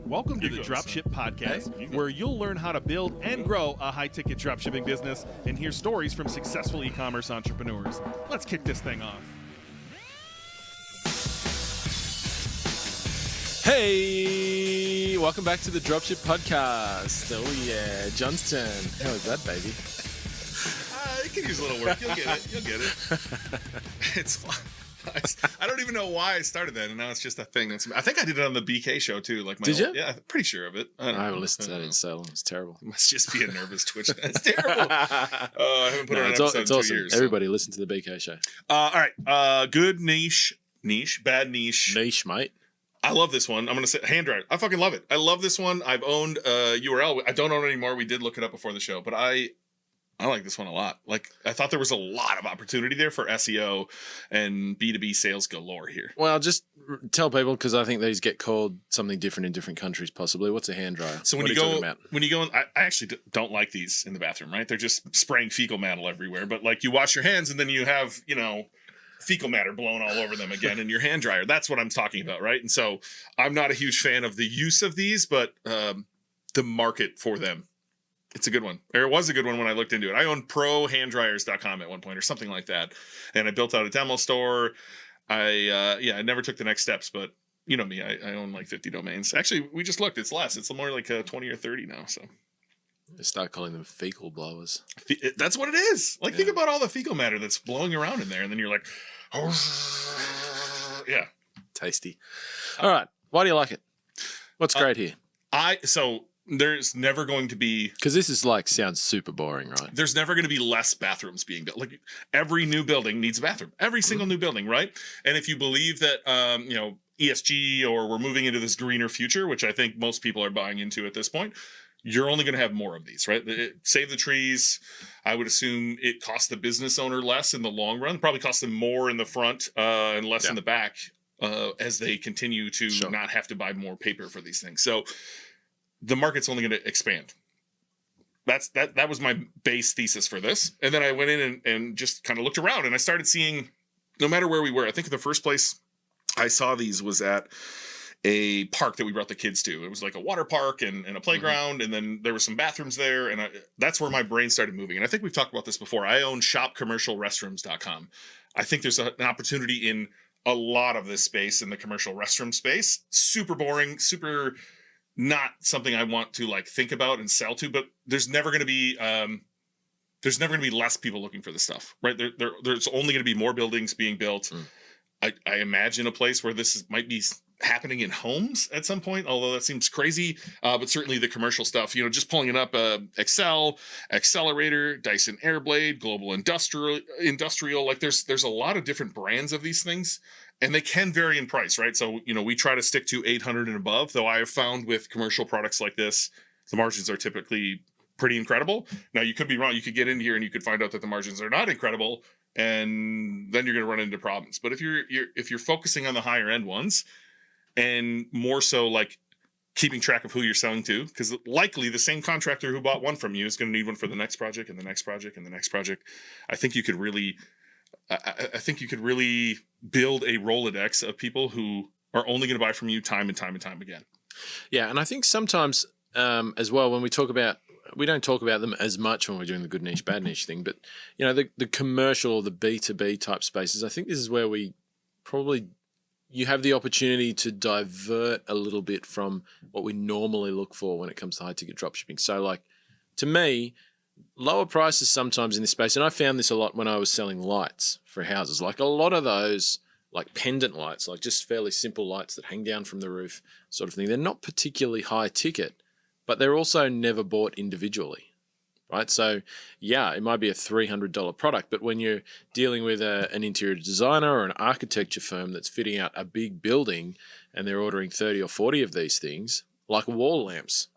Welcome to the Dropship Podcast, where you'll learn how to build and grow a high-ticket dropshipping business and hear stories from successful e-commerce entrepreneurs. Let's kick this thing off. Hey, welcome back to the Dropship Podcast. Oh yeah, Johnston. How is that, baby? You can use a little work. You'll get it. It's fun. I don't even know why I started that, and now it's just a thing. I think I did it on the BK show too. Did you? Yeah, I'm pretty sure of it. I haven't listened to that in so long. It's terrible. It must just be a nervous twitch. It's terrible. I haven't put on an episode in 2 awesome. years. Everybody listen to the BK show. All right. Good niche, bad niche. Niche, mate. I love this one. I'm going to say hand dryer. I fucking love it. I love this one. I've owned URL. I don't own it anymore. We did look it up before the show, but I like this one a lot. Like, I thought there was a lot of opportunity there for SEO and B2B sales galore here. Well, just tell people, because I think these get called something different in different countries, possibly. What's a hand dryer? So when you go, I actually don't like these in the bathroom, right? They're just spraying fecal matter everywhere. But like, you wash your hands and then you have, fecal matter blown all over them again in your hand dryer. That's what I'm talking about, right? And so I'm not a huge fan of the use of these, but the market for them. It's a good one. Or it was a good one when I looked into it. I owned prohanddryers.com at one point or something like that. And I built out a demo store. I never took the next steps, but you know me, I own like 50 domains. Actually, we just looked. It's less. It's more like 20 or 30 now. So start calling them fecal blowers. That's what it is. Like, think about all the fecal matter that's blowing around in there. And then you're like, oh, yeah. Tasty. All right. Why do you like it? What's great here? There's never going to be... Because this is sounds super boring, right? There's never going to be less bathrooms being built. Like, every new building needs a bathroom. Every single new building, right? And if you believe that, ESG or we're moving into this greener future, which I think most people are buying into at this point, you're only going to have more of these, right? Save the trees. I would assume it costs the business owner less in the long run. Probably costs them more in the front and less in the back as they continue to not have to buy more paper for these things. So the market's only going to expand. That was my base thesis for this. And then I went in and just kind of looked around, and I started seeing, no matter where we were, I think the first place I saw these was at a park that we brought the kids to. It was like a water park and a playground, and then there were some bathrooms there, and that's where my brain started moving. And I think we've talked about this before. I own shopcommercialrestrooms.com. I think there's an opportunity in a lot of this space, in the commercial restroom space. Super boring, super not something I want to think about and sell to, but there's never going to be less people looking for this stuff, right? There's only going to be more buildings being built. I imagine a place where this might be happening in homes at some point, although that seems crazy. But certainly the commercial stuff, just pulling it up, Excel, Accelerator, Dyson Airblade, Global Industrial. Like there's a lot of different brands of these things, and they can vary in price, right? So, we try to stick to 800 and above, though I have found with commercial products like this, the margins are typically pretty incredible. Now, you could be wrong. You could get in here and you could find out that the margins are not incredible, and then you're going to run into problems. But if you're focusing on the higher end ones, and more so keeping track of who you're selling to, because likely the same contractor who bought one from you is going to need one for the next project and the next project and the next project. I think you could really build a Rolodex of people who are only going to buy from you time and time and time again. Yeah, and I think sometimes as well, when we don't talk about them as much when we're doing the good niche, bad niche thing, but the commercial or the B2B type spaces, I think this is where you have the opportunity to divert a little bit from what we normally look for when it comes to high ticket dropshipping. So to me, lower prices sometimes in this space, and I found this a lot when I was selling lights for houses, a lot of those pendant lights, just fairly simple lights that hang down from the roof sort of thing. They're not particularly high ticket, but they're also never bought individually. Right, so it might be a $300 product, but when you're dealing with an interior designer or an architecture firm that's fitting out a big building and they're ordering 30 or 40 of these things, like wall lamps,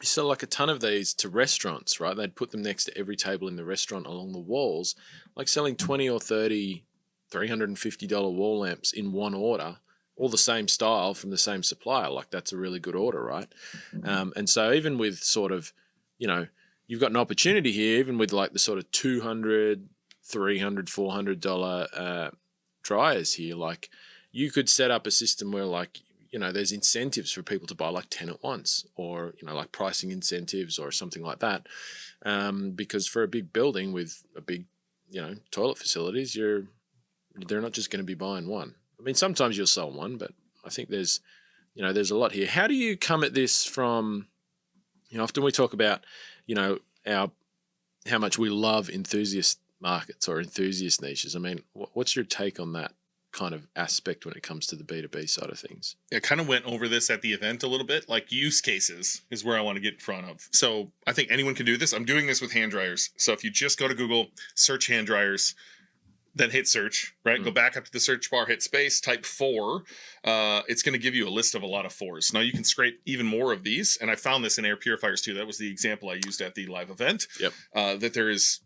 you sell a ton of these to restaurants, right? They'd put them next to every table in the restaurant along the walls, selling 20 or 30 $350 wall lamps in one order, all the same style from the same supplier. That's a really good order, right? And so even with sort of, you've got an opportunity here, even with the sort of $200, $300, $400 dryers here. You could set up a system where there's incentives for people to buy like 10 at once, or, like pricing incentives or something like that. Because for a big building with a big, toilet facilities, they're not just going to be buying one. I mean, sometimes you'll sell one, but I think there's a lot here. How do you come at this from, often we talk about, how much we love enthusiast markets or enthusiast niches. I mean, what's your take on that kind of aspect when it comes to the B2B side of things? I kind of went over this at the event a little bit. Like, use cases is where I want to get in front of. So I think anyone can do this. I'm doing this with hand dryers. So if you just go to Google, search hand dryers, then hit search, right? Go back up to the search bar, hit space, type 4. It's going to give you a list of a lot of 4s. Now you can scrape even more of these. And I found this in air purifiers too. That was the example I used at the live event. Yep. That there is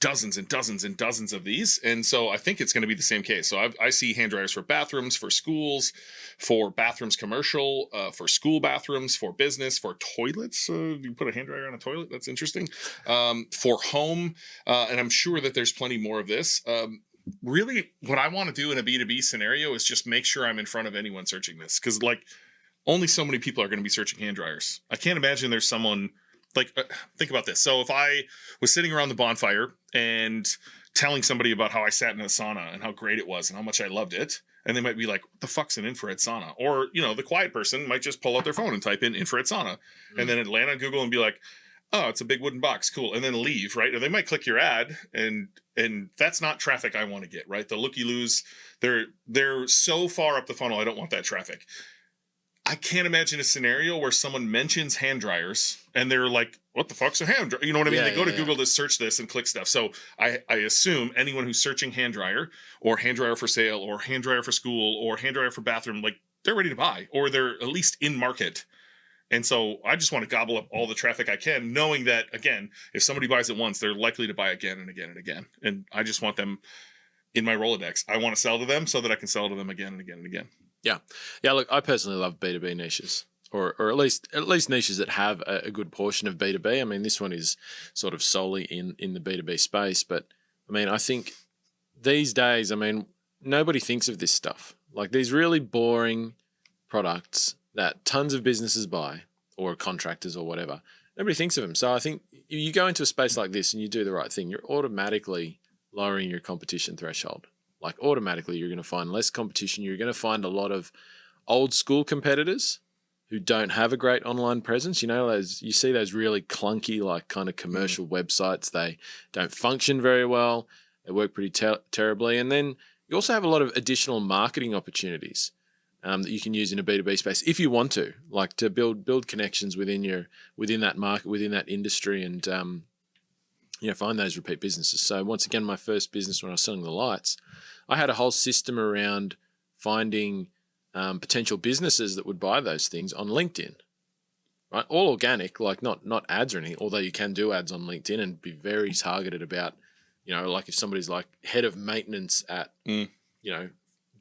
dozens and dozens and dozens of these. And so I think it's going to be the same case. So I see hand dryers for bathrooms, for schools, for bathrooms commercial, for school bathrooms, for business, for toilets. You put a hand dryer on a toilet. That's interesting. For home. And I'm sure that there's plenty more of this. Really, what I want to do in a B2B scenario is just make sure I'm in front of anyone searching this. Because only so many people are going to be searching hand dryers. I can't imagine there's someone... think about this. So if I was sitting around the bonfire and telling somebody about how I sat in a sauna and how great it was and how much I loved it, and they might be like, what the fuck's an infrared sauna? Or, the quiet person might just pull out their phone and type in infrared sauna and then it'd land on Google and be like, oh, it's a big wooden box. Cool. And then leave, right? Or they might click your ad and that's not traffic I want to get, right? The looky-loos, they're so far up the funnel. I don't want that traffic. I can't imagine a scenario where someone mentions hand dryers and they're like, what the fuck's a hand dryer? You know what I mean? They go to Google to search this and click stuff. So I assume anyone who's searching hand dryer or hand dryer for sale or hand dryer for school or hand dryer for bathroom, they're ready to buy or they're at least in market. And so I just want to gobble up all the traffic I can, knowing that, again, if somebody buys it once, they're likely to buy again and again and again. And I just want them in my Rolodex. I want to sell to them so that I can sell to them again and again and again. Yeah. Look, I personally love B2B niches, or at least niches that have a good portion of B2B. I mean, this one is sort of solely in the B2B space, but I mean, I think these days, nobody thinks of this stuff. Like these really boring products that tons of businesses buy, or contractors or whatever. Nobody thinks of them. So I think you go into a space like this and you do the right thing, you're automatically lowering your competition threshold. Like automatically you're going to find less competition. You're going to find a lot of old school competitors who don't have a great online presence. You see those really clunky, like kind of commercial websites. They don't function very well. They work pretty terribly. And then you also have a lot of additional marketing opportunities that you can use in a B2B space if you want to, like to build connections within that market, within that industry, and find those repeat businesses. So once again, my first business when I was selling the lights, I had a whole system around finding potential businesses that would buy those things on LinkedIn, right? All organic, like not ads or anything, although you can do ads on LinkedIn and be very targeted about, like if somebody's like head of maintenance at,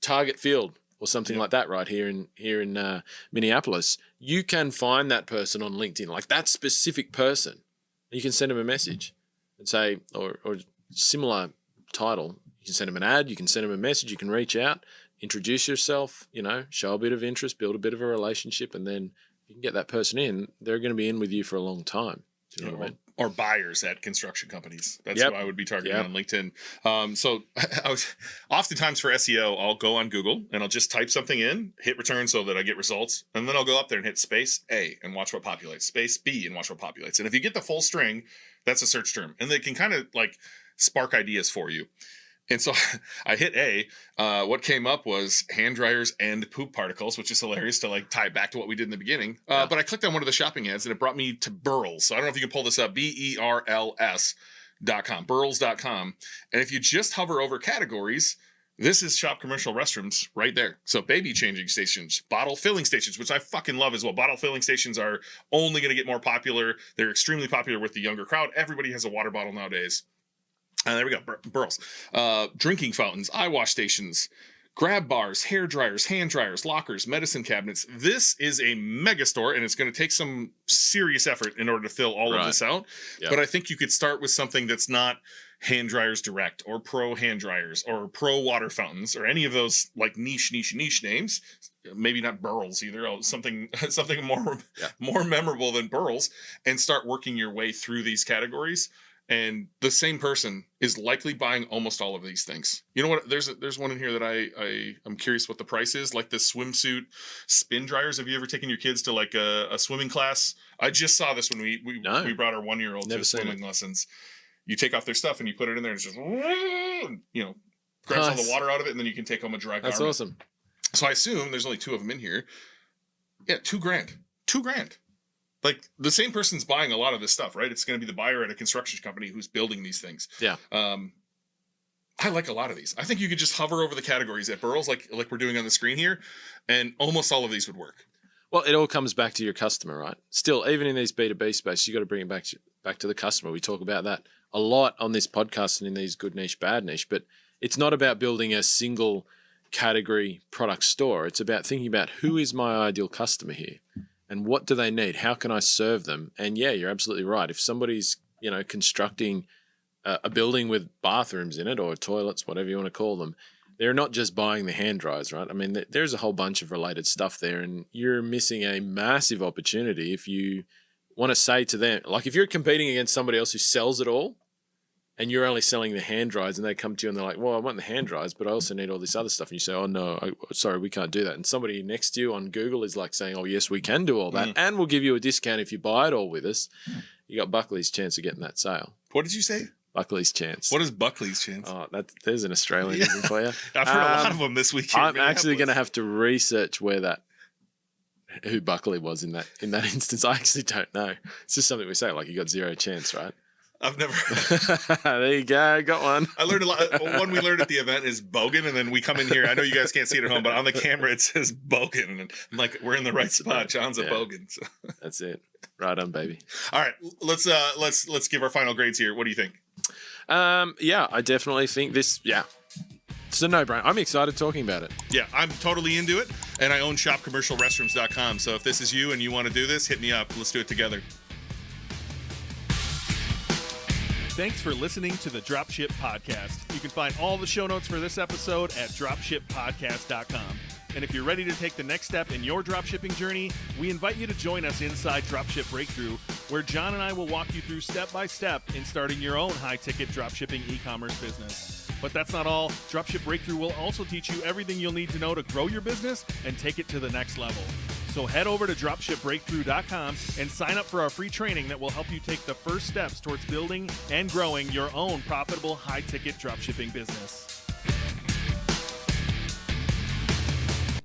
Target Field or something like that right here in Minneapolis, you can find that person on LinkedIn, like that specific person. You can send them a message and say, or similar title, you can send them an ad, you can send them a message, you can reach out, introduce yourself, show a bit of interest, build a bit of a relationship, and then you can get that person in. They're going to be in with you for a long time. Do you know what I mean? Or buyers at construction companies. That's who I would be targeting on LinkedIn. So I was oftentimes for SEO, I'll go on Google and I'll just type something in, hit return so that I get results. And then I'll go up there and hit space A and watch what populates, space B and watch what populates. And if you get the full string, that's a search term. And they can kind of like spark ideas for you. And so I hit A. What came up was hand dryers and poop particles, which is hilarious to like tie it back to what we did in the beginning. But I clicked on one of the shopping ads and it brought me to Burls. So I don't know if you can pull this up, BERLS.com, Burls.com. And if you just hover over categories, this is shop commercial restrooms right there. So baby changing stations, bottle filling stations, which I fucking love as well. Bottle filling stations are only going to get more popular. They're extremely popular with the younger crowd. Everybody has a water bottle nowadays. There we go, Burls. Drinking fountains, eye wash stations, grab bars, hair dryers, hand dryers, lockers, medicine cabinets. This is a mega store, and it's going to take some serious effort in order to fill all of this out. Yep. But I think you could start with something that's not hand dryers direct or pro hand dryers or pro water fountains or any of those like niche names, maybe not Burls either, something more memorable than Burls, and start working your way through these categories. And the same person is likely buying almost all of these things. You know what? There's one in here that I'm curious what the price is. Like the swimsuit spin dryers. Have you ever taken your kids to like a swimming class? I just saw this when we brought our 1-year-old to swimming lessons. You take off their stuff and you put it in there and it's just, grabs all the water out of it, and then you can take home a dry garment. That's awesome. So I assume there's only 2 of them in here. Yeah, $2,000. $2,000. Like the same person's buying a lot of this stuff, right? It's going to be the buyer at a construction company who's building these things. Yeah. I like a lot of these. I think you could just hover over the categories at Burls, like we're doing on the screen here, and almost all of these would work. Well, it all comes back to your customer, right? Still, even in these B2B spaces, you got to bring it back to the customer. We talk about that a lot on this podcast and in these good niche, bad niche, but it's not about building a single category product store. It's about thinking about who is my ideal customer here. And what do they need? How can I serve them? And yeah, you're absolutely right. If somebody's, constructing a building with bathrooms in it or toilets, whatever you want to call them, they're not just buying the hand dryers, right? I mean, there's a whole bunch of related stuff there, and you're missing a massive opportunity if you want to say to them, like if you're competing against somebody else who sells it all, and you're only selling the hand dryers, and they come to you and they're like, well, I want the hand dryers, but I also need all this other stuff. And you say, oh, no, sorry, we can't do that. And somebody next to you on Google is like saying, oh, yes, we can do all that. And we'll give you a discount if you buy it all with us. You got Buckley's chance of getting that sale. What did you say? Buckley's chance. What is Buckley's chance? Oh, there's an Australian for you. I've heard a lot of them this week. I'm actually going to have to research who Buckley was in that instance. I actually don't know. It's just something we say, like you got 0 chance, right? I've never. There you go. Got one. I learned a lot. One we learned at the event is bogan, and then we come in here. I know you guys can't see it at home, but on the camera it says bogan, and I'm like, we're in the right spot. John's a bogan. So. That's it. Right on, baby. All right, let's give our final grades here. What do you think? Yeah, I definitely think this. Yeah, it's a no-brainer. I'm excited talking about it. Yeah, I'm totally into it, and I own shopcommercialrestrooms.com. So if this is you and you want to do this, hit me up. Let's do it together. Thanks for listening to the Dropship Podcast. You can find all the show notes for this episode at dropshippodcast.com. And if you're ready to take the next step in your dropshipping journey, we invite you to join us inside Dropship Breakthru, where John and I will walk you through step by step in starting your own high-ticket dropshipping e-commerce business. But that's not all. Dropship Breakthru will also teach you everything you'll need to know to grow your business and take it to the next level. So head over to dropshipbreakthru.com and sign up for our free training that will help you take the first steps towards building and growing your own profitable high-ticket dropshipping business.